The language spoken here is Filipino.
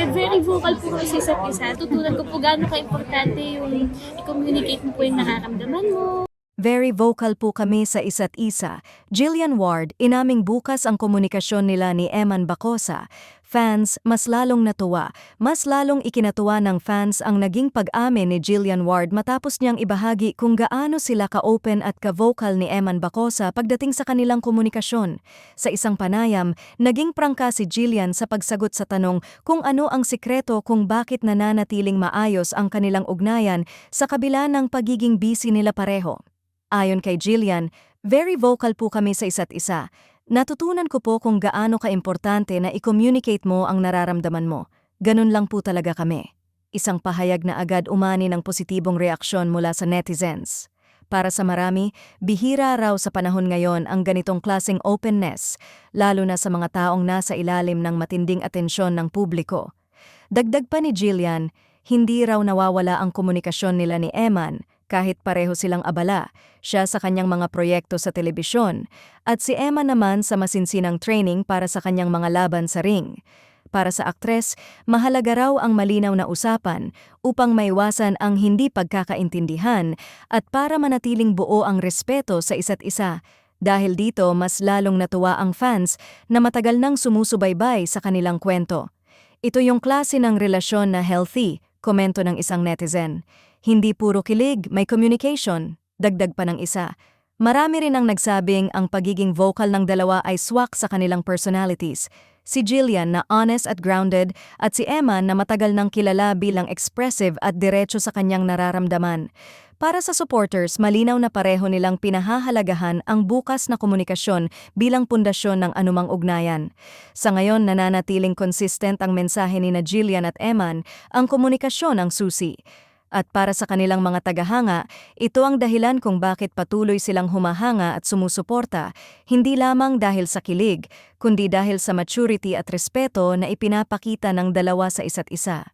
Siyempre, very vocal po kami sa isa't isa. Tutunan ko po gaano ka-importante yung i-communicate mo po yung nararamdaman mo. Very vocal po kami sa isa't isa. Jillian Ward, inaming bukas ang komunikasyon nila ni Eman Bacosa. Fans, mas lalong natuwa. Mas lalong ikinatuwa ng fans ang naging pag-amin ni Jillian Ward matapos niyang ibahagi kung gaano sila ka-open at ka-vocal ni Eman Bacosa pagdating sa kanilang komunikasyon. Sa isang panayam, naging prangka si Jillian sa pagsagot sa tanong kung ano ang sikreto kung bakit nananatiling maayos ang kanilang ugnayan sa kabila ng pagiging busy nila pareho. Ayon kay Jillian, very vocal po kami sa isa't isa. Natutunan ko po kung gaano kaimportante na i-communicate mo ang nararamdaman mo. Ganun lang po talaga kami. Isang pahayag na agad umani ng positibong reaksyon mula sa netizens. Para sa marami, bihira raw sa panahon ngayon ang ganitong klaseng openness, lalo na sa mga taong nasa ilalim ng matinding atensyon ng publiko. Dagdag pa ni Jillian, hindi raw nawawala ang komunikasyon nila ni Eman, kahit pareho silang abala, siya sa kanyang mga proyekto sa telebisyon, at si Eman naman sa masinsinang training para sa kanyang mga laban sa ring. Para sa aktres, mahalaga raw ang malinaw na usapan upang maiwasan ang hindi pagkakaintindihan at para manatiling buo ang respeto sa isa't isa. Dahil dito, mas lalong natuwa ang fans na matagal nang sumusubaybay sa kanilang kwento. Ito yung klase ng relasyon na healthy, komento ng isang netizen. Hindi puro kilig, may communication, dagdag pa ng isa. Marami rin ang nagsabing ang pagiging vocal ng dalawa ay swak sa kanilang personalities. Si Jillian na honest at grounded at si Eman na matagal nang kilala bilang expressive at diretso sa kanyang nararamdaman. Para sa supporters, malinaw na pareho nilang pinahahalagahan ang bukas na komunikasyon bilang pundasyon ng anumang ugnayan. Sa ngayon, nananatiling consistent ang mensahe ni na Jillian at Eman, ang komunikasyon ang susi. At para sa kanilang mga tagahanga, ito ang dahilan kung bakit patuloy silang humahanga at sumusuporta, hindi lamang dahil sa kilig, kundi dahil sa maturity at respeto na ipinapakita ng dalawa sa isa't isa.